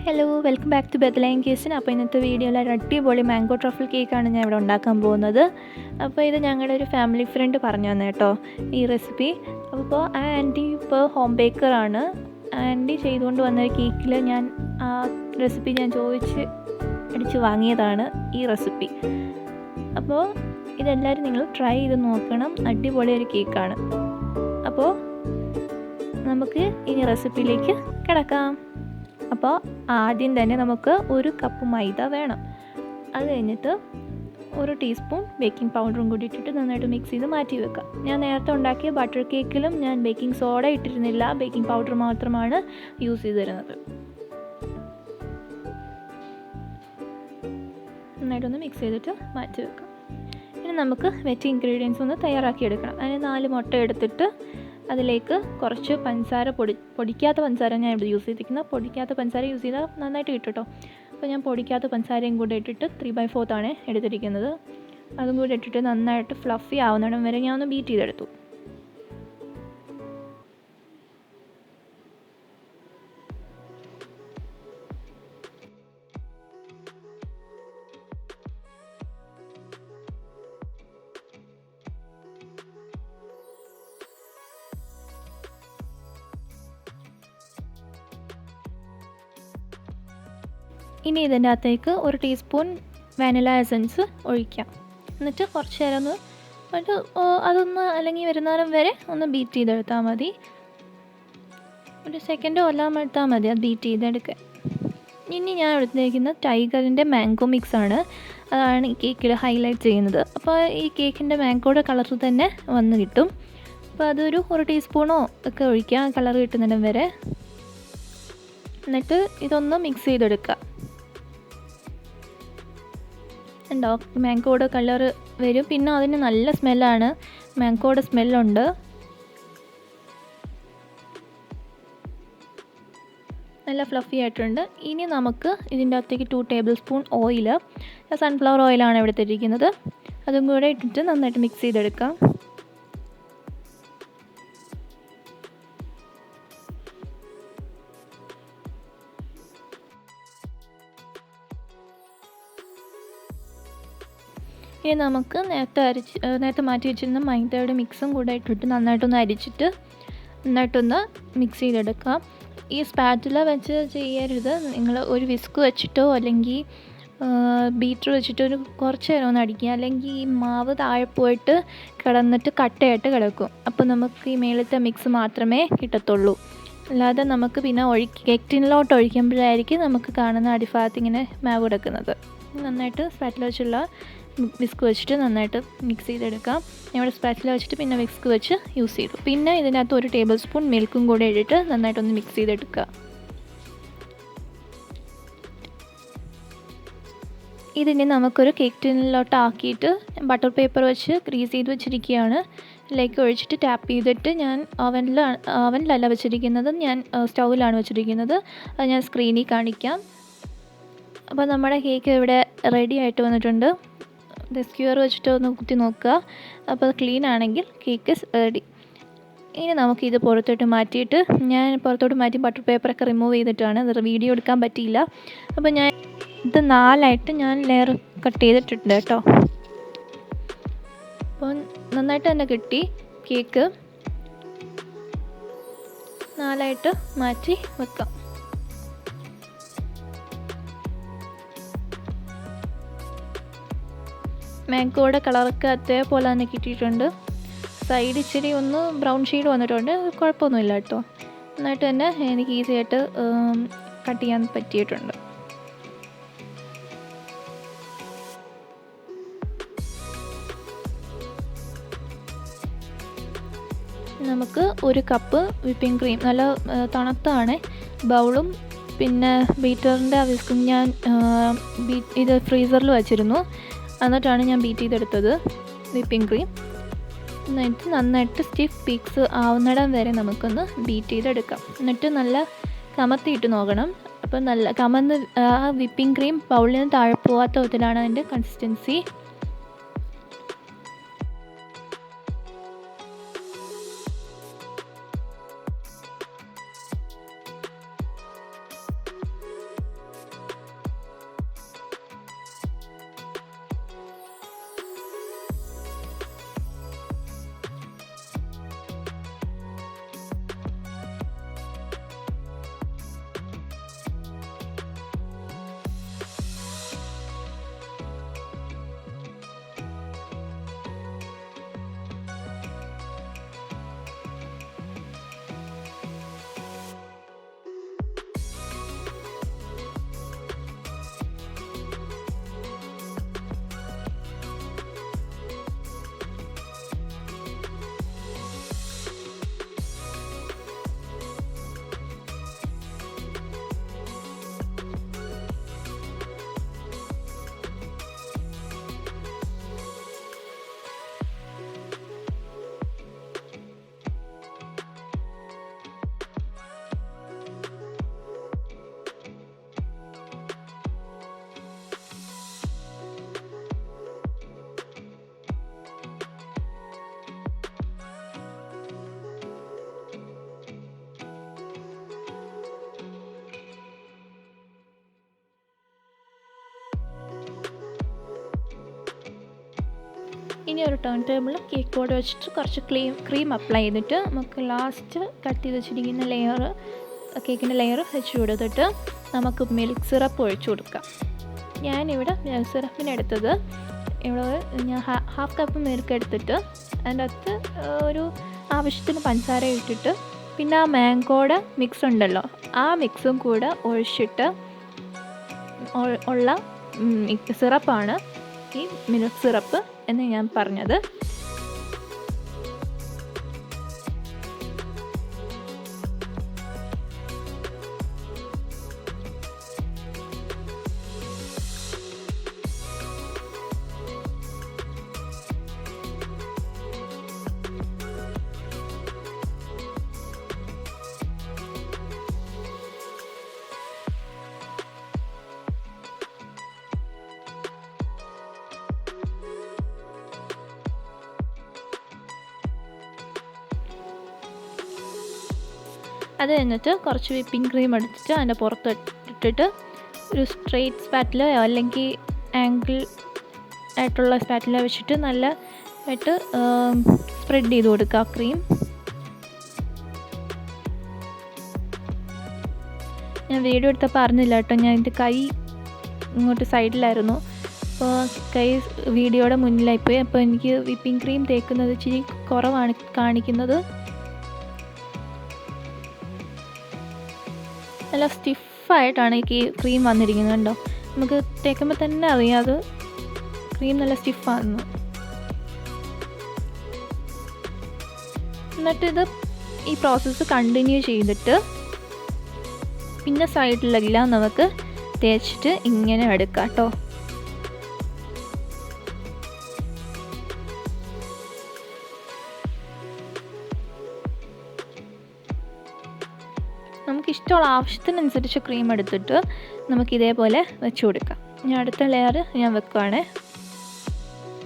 Hello, welcome back to Bethline kitchen. അപ്പോൾ ഇന്നത്തെ വീഡിയോയിൽ ഒരു അടിപൊളി മാംഗോ ട്രഫിൾ കേക്കാണ് ഞാൻ ഇവിടെ ഉണ്ടാക്കാൻ പോകുന്നത്. അപ്പോൾ ഇത് ഞങ്ങളുടെ ഒരു ഫാമിലി ഫ്രണ്ട് പറഞ്ഞു തന്നെ കേട്ടോ ഈ റെസിപ്പി. അപ്പോൾ ആ ആൻറ്റി ഇപ്പോൾ ഹോം ബേക്കറാണ്. ആൻറ്റി ചെയ്തുകൊണ്ട് വന്നൊരു കേക്കിൽ ഞാൻ ആ റെസിപ്പി ഞാൻ അടിച്ച് വാങ്ങിയതാണ് ഈ റെസിപ്പി. അപ്പോൾ ഇതെല്ലാവരും നിങ്ങൾ ട്രൈ ചെയ്ത് നോക്കണം, അടിപൊളി ഒരു കേക്കാണ്. അപ്പോൾ നമുക്ക് ഇനി റെസിപ്പിയിലേക്ക് കിടക്കാം. അപ്പോൾ ആദ്യം തന്നെ നമുക്ക് 1 കപ്പ് മൈദ വേണം. അത് കഴിഞ്ഞിട്ട് 1 ടീസ്പൂൺ ബേക്കിംഗ് പൗഡറും കൂടി ഇട്ടിട്ട് നന്നായിട്ട് മിക്സ് ചെയ്ത് മാറ്റി വെക്കാം. ഞാൻ നേരത്തെ ഉണ്ടാക്കിയ ബട്ടർ കേക്കിലും ഞാൻ ബേക്കിംഗ് സോഡ ഇട്ടിരുന്നില്ല, ബേക്കിംഗ് പൗഡർ മാത്രമാണ് യൂസ് ചെയ്തിരുന്നത്. നന്നായിട്ടൊന്ന് മിക്സ് ചെയ്തിട്ട് മാറ്റി വെക്കാം. ഇനി നമുക്ക് വെറ്റ് ഇൻഗ്രീഡിയൻസ് ഒന്ന് തയ്യാറാക്കിയെടുക്കണം. അതിന് 4 മുട്ട എടുത്തിട്ട് അതിലേക്ക് കുറച്ച് പഞ്ചസാര പൊടിക്കാത്ത പഞ്ചസാര ഞാൻ ഇവിടെ യൂസ് ചെയ്തിരിക്കുന്നത്. പൊടിക്കാത്ത പഞ്ചസാര യൂസ് ചെയ്താൽ നന്നായിട്ട് കിട്ടും കേട്ടോ. അപ്പോൾ ഞാൻ പൊടിക്കാത്ത പഞ്ചസാരയും കൂടെ ഇട്ടിട്ട് 3/4 ആണ് എടുത്തിരിക്കുന്നത്. അതും കൂടെ ഇട്ടിട്ട് നന്നായിട്ട് ഫ്ലഫി ആവുന്നിടം വരെ ഞാൻ ഒന്ന് ബീറ്റ് ചെയ്തെടുത്തു. ഇനി ഇതിൻ്റെ അകത്തേക്ക് 1 ടീസ്പൂൺ വാനില എസൻസ് ഒഴിക്കാം. എന്നിട്ട് കുറച്ച് നേരം അതൊന്ന് അല്ലെങ്കിൽ വരുന്നേരം വരെ ഒന്ന് ബീറ്റ് ചെയ്തെടുത്താൽ മതി. 1 സെക്കൻഡോ എല്ലാം എടുത്താൽ മതി അത് ബീറ്റ് ചെയ്തെടുക്കാൻ. ഇനി ഞാൻ എടുത്തിരിക്കുന്നത് ടൈഗറിൻ്റെ മാംഗോ മിക്സാണ്. അതാണ് ഈ കേക്കിൽ ഹൈലൈറ്റ് ചെയ്യുന്നത്. അപ്പോൾ ഈ കേക്കിൻ്റെ മാംഗോയുടെ കളർ തന്നെ വന്ന് കിട്ടും. അപ്പോൾ അതൊരു 1 ടീസ്പൂണോ ഒക്കെ ഒഴിക്കാം കളർ കിട്ടുന്നിടം വരെ. എന്നിട്ട് ഇതൊന്ന് മിക്സ് ചെയ്തെടുക്കുക. ഉണ്ടോ, മാംഗോയുടെ കളർ വരും. പിന്നെ അതിന് നല്ല സ്മെല്ലാണ്, മാംഗോയുടെ സ്മെല്ലുണ്ട്. നല്ല ഫ്ലഫി ആയിട്ടുണ്ട്. ഇനി നമുക്ക് ഇതിൻ്റെ അകത്തേക്ക് 2 ടേബിൾ സ്പൂൺ ഓയിൽ, സൺഫ്ലവർ ഓയിലാണ് ഇവിടെ ഇട്ടിരിക്കുന്നത്, അതും കൂടെ ഇട്ടിട്ട് നന്നായിട്ട് മിക്സ് ചെയ്തെടുക്കാം. ഇനി നമുക്ക് നേരത്തെ മാറ്റി വെച്ചിരുന്ന മൈദയുടെ മിക്സും കൂടെ ഇട്ടിട്ട് നന്നായിട്ടൊന്ന് മിക്സ് ചെയ്തെടുക്കാം. ഈ സ്പാറ്റുല വെച്ച് ചെയ്യരുത്, നിങ്ങൾ ഒരു വിസ്ക് വെച്ചിട്ടോ അല്ലെങ്കിൽ ബീറ്റർ വെച്ചിട്ടോ കുറച്ച് നേരം ഒന്ന് അടിക്കുക. അല്ലെങ്കിൽ ഈ മാവ് താഴെ പോയിട്ട് കിടന്നിട്ട് കട്ടയായിട്ട് കിടക്കും. അപ്പോൾ നമുക്ക് ഈ മേളത്തെ മിക്സ് മാത്രമേ കിട്ടത്തുള്ളൂ. അല്ലാതെ നമുക്ക് പിന്നെ കേക്ക് ടിന്നിലോട്ട് ഒഴിക്കുമ്പോഴായിരിക്കും നമുക്ക് കാണുന്ന അടിഭാഗത്ത് ഇങ്ങനെ മാവ് കിടക്കുന്നത്. നന്നായിട്ട് സ്പാറ്റുല വെച്ചുള്ള വിസ്ക് വെച്ചിട്ട് നന്നായിട്ട് മിക്സ് ചെയ്തെടുക്കാം. ഇവിടെ സ്പാച്ചില വെച്ചിട്ട് പിന്നെ വിസ്ക് വെച്ച് യൂസ് ചെയ്തു. പിന്നെ ഇതിനകത്ത് 1 ടേബിൾ സ്പൂൺ മിൽക്കും കൂടെ ഇട്ടിട്ട് നന്നായിട്ടൊന്ന് മിക്സ് ചെയ്തെടുക്കുക. ഇതിനെ നമുക്കൊരു കേക്ക് ടിന്നിലോട്ട് ആക്കിയിട്ട് ബട്ടർ പേപ്പർ വെച്ച് ഗ്രീസ് ചെയ്ത് വെച്ചിരിക്കുകയാണ്. ഇതിലേക്ക് ഒഴിച്ചിട്ട് ടാപ്പ് ചെയ്തിട്ട് ഞാൻ ഓവനിലല്ല വെച്ചിരിക്കുന്നത്, ഞാൻ സ്റ്റൗവിലാണ് വെച്ചിരിക്കുന്നത്. അത് ഞാൻ സ്ക്രീനിൽ കാണിക്കാം. അപ്പോൾ നമ്മുടെ കേക്ക് ഇവിടെ റെഡി ആയിട്ട് വന്നിട്ടുണ്ട്. സ്ക്യൂർ വെച്ചിട്ട് ഒന്ന് കുത്തി നോക്കുക. അപ്പോൾ അത് ക്ലീൻ ആണെങ്കിൽ കേക്ക് റെഡി. ഇനി നമുക്കിത് പുറത്തോട്ട് മാറ്റി ബട്ടർ പേപ്പറൊക്കെ റിമൂവ് ചെയ്തിട്ടാണ്, അത് വീഡിയോ എടുക്കാൻ പറ്റിയില്ല. അപ്പോൾ ഞാൻ ഇത് 4ആയിട്ട് ഞാൻ ലെയർ കട്ട് ചെയ്തിട്ടുണ്ട് കേട്ടോ. അപ്പോൾ നന്നായിട്ട് തന്നെ കിട്ടി കേക്ക്. 4ആയിട്ട് മാറ്റി വെക്കാം. മാംഗോയുടെ കളറൊക്കെ അതേപോലെ തന്നെ കിട്ടിയിട്ടുണ്ട്. സൈഡ് ഇച്ചിരി ഒന്ന് ബ്രൗൺ ഷെയ്ഡ് വന്നിട്ടുണ്ട്, കുഴപ്പമൊന്നുമില്ല കേട്ടോ. നന്നായിട്ട് തന്നെ എനിക്ക് ഈസി ആയിട്ട് കട്ട് ചെയ്യാൻ പറ്റിയിട്ടുണ്ട്. നമുക്ക് 1 കപ്പ് വിപ്പിംഗ് ക്രീം, നല്ല തണുത്താണ്, ബൗളും പിന്നെ ബീറ്ററിൻ്റെ വിസ്കും ഞാൻ ഇത് ഫ്രീസറിൽ വെച്ചിരുന്നു. എന്നിട്ടാണ് ഞാൻ ബീറ്റ് ചെയ്തെടുത്തത് വിപ്പിംഗ് ക്രീം. എന്നിട്ട് നന്നായിട്ട് സ്റ്റിഫ് പീക്സ് ആവുന്നിടം വരെ നമുക്കൊന്ന് ബീറ്റ് ചെയ്തെടുക്കാം. എന്നിട്ട് നല്ല കമത്തിയിട്ട് നോക്കണം. അപ്പോൾ നല്ല ആ വിപ്പിംഗ് ക്രീം ബൗളിൽ നിന്ന് താഴെ പോകാത്ത വിധത്തിലാണ് അതിൻ്റെ കൺസിസ്റ്റൻസി. ഇനി ഒരു ടേൺ ടേബിളിൽ കേക്ക് ബോർഡ് വെച്ചിട്ട് കുറച്ച് ക്രീം അപ്ലൈ ചെയ്തിട്ട് നമുക്ക് ലാസ്റ്റ് കട്ട് ചെയ്ത് വെച്ചിരിക്കുന്ന കേക്കിൻ്റെ ലെയർ വെച്ച് കൊടുത്തിട്ട് നമുക്ക് മിൽക്ക് സിറപ്പ് ഒഴിച്ചു കൊടുക്കാം. ഞാനിവിടെ മിൽക്ക് സിറപ്പിനെടുത്തത് ഞാൻ ഹാഫ് കപ്പ് മിൽക്ക് എടുത്തിട്ട് അതിൻ്റെ അകത്ത് ഒരു ആവശ്യത്തിന് പഞ്ചസാര ഇട്ടിട്ട് പിന്നെ ആ മാംഗോയുടെ മിക്സ് ഉണ്ടല്ലോ ആ മിക്സും കൂടെ ഒഴിച്ചിട്ട് ഉള്ള സിറപ്പാണ് ഈ മിൽക്ക് സിറപ്പ് എന്ന് ഞാൻ പറഞ്ഞത്. അത് കഴിഞ്ഞിട്ട് കുറച്ച് വിപ്പിംഗ് ക്രീം എടുത്തിട്ട് അതിൻ്റെ പുറത്ത് ഇട്ടിട്ട് ഒരു സ്ട്രെയിറ്റ് സ്പാറ്റിലോ അല്ലെങ്കിൽ ആംഗിൾ ആയിട്ടുള്ള സ്പാറ്റിലോ വെച്ചിട്ട് നല്ലതായിട്ട് സ്പ്രെഡ് ചെയ്ത് കൊടുക്കുക ക്രീം. ഞാൻ വീഡിയോ എടുത്തപ്പോൾ അറിഞ്ഞില്ല കേട്ടോ, ഞാൻ എൻ്റെ കൈ ഇങ്ങോട്ട് സൈഡിലായിരുന്നു. അപ്പോൾ കൈ വീഡിയോയുടെ മുന്നിലായിപ്പോയി. അപ്പോൾ എനിക്ക് വിപ്പിംഗ് ക്രീം തേക്കുന്നത് ഇച്ചിരി കുറവാണ് കാണിക്കുന്നത്. നല്ല സ്റ്റിഫായിട്ടാണ് ഈ ക്രീം വന്നിരിക്കുന്നത് കണ്ടോ. നമുക്ക് തേക്കുമ്പോൾ തന്നെ അറിയാം അത് ക്രീം നല്ല സ്റ്റിഫാണെന്ന്. എന്നിട്ടിത് ഈ പ്രോസസ്സ് കണ്ടിന്യൂ ചെയ്തിട്ട് പിന്നെ സൈഡിലെല്ലാം നമുക്ക് തേച്ചിട്ട് ഇങ്ങനെ എടുക്കാം കേട്ടോ. നമുക്കിഷ്ടമുള്ള ആവശ്യത്തിനനുസരിച്ച് ക്രീം എടുത്തിട്ട് നമുക്കിതേപോലെ വെച്ച് കൊടുക്കാം. ഞാൻ അടുത്ത ലെയർ ഞാൻ വെക്കുവാണേ.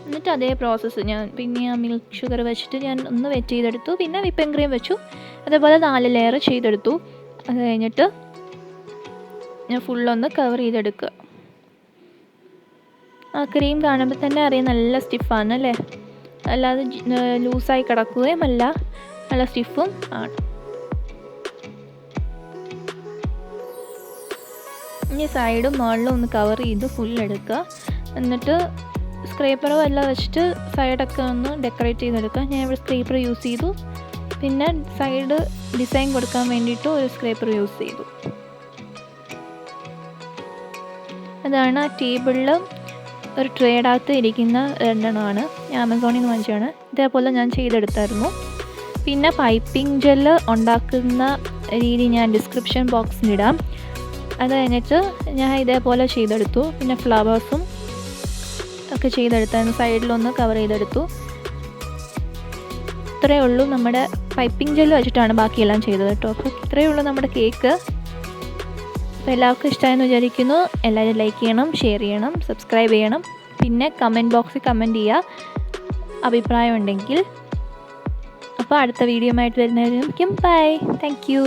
എന്നിട്ട് അതേ പ്രോസസ്സ് പിന്നെ മിൽക്ക് ഷുഗർ വെച്ചിട്ട് ഞാൻ ഒന്ന് വെറ്റ് ചെയ്തെടുത്തു. പിന്നെ വിപ്പിംഗ് ക്രീം വെച്ചു. അതേപോലെ 4 ലെയർ ചെയ്തെടുത്തു. അത് കഴിഞ്ഞിട്ട് ഞാൻ ഫുള്ളൊന്ന് കവർ ചെയ്തെടുക്കുക. ആ ക്രീം കാണുമ്പോൾ തന്നെ അറിയാം നല്ല സ്റ്റിഫാണ് അല്ലേ, അല്ലാതെ ലൂസായി കിടക്കുകയും അല്ല, നല്ല സ്റ്റിഫും ആണ്. ഇനി സൈഡും മുകളിലും ഒന്ന് കവർ ചെയ്ത് ഫുള്ളെടുക്കുക. എന്നിട്ട് സ്ക്രേപ്പറോ എല്ലാം വെച്ചിട്ട് സൈഡൊക്കെ ഒന്ന് ഡെക്കറേറ്റ് ചെയ്തെടുക്കുക. ഞാൻ ഇവിടെ സ്ക്രേപ്പർ യൂസ് ചെയ്തു. പിന്നെ സൈഡ് ഡിസൈൻ കൊടുക്കാൻ വേണ്ടിയിട്ട് ഒരു സ്ക്രേപ്പർ യൂസ് ചെയ്തു. അതാണ് ആ ടേബിളിൽ ഒരു ട്രേഡകത്ത് ഇരിക്കുന്ന 2 എണ്ണമാണ്. ഞാൻ ആമസോണിൽ നിന്ന് വാങ്ങിച്ചതാണ്. ഇതേപോലെ ഞാൻ ചെയ്തെടുത്തായിരുന്നു. പിന്നെ പൈപ്പിംഗ് ജെല്ല് ഉണ്ടാക്കുന്ന രീതി ഞാൻ ഡിസ്ക്രിപ്ഷൻ ബോക്സിലിടാം. അത് കഴിഞ്ഞിട്ട് ഞാൻ ഇതേപോലെ ചെയ്തെടുത്തു. പിന്നെ ഫ്ലവേഴ്സും ഒക്കെ ചെയ്തെടുത്തായിരുന്നു. സൈഡിലൊന്ന് കവർ ചെയ്തെടുത്തു. ഇത്രയേ ഉള്ളൂ. നമ്മുടെ പൈപ്പിംഗ് ജെല്ല് വെച്ചിട്ടാണ് ബാക്കിയെല്ലാം ചെയ്തത് കേട്ടോ. അപ്പോൾ ഇത്രയേ ഉള്ളൂ നമ്മുടെ കേക്ക്. അപ്പോൾ എല്ലാവർക്കും ഇഷ്ടമായെന്ന് വിചാരിക്കുന്നു. എല്ലാവരും ലൈക്ക് ചെയ്യണം, ഷെയർ ചെയ്യണം, സബ്സ്ക്രൈബ് ചെയ്യണം. പിന്നെ കമൻറ്റ് ബോക്സിൽ കമൻറ്റ് ചെയ്യുക അഭിപ്രായം ഉണ്ടെങ്കിൽ. അപ്പോൾ അടുത്ത വീഡിയോ ആയിട്ട് വരുന്നവരേക്കും ബൈ. Thank you.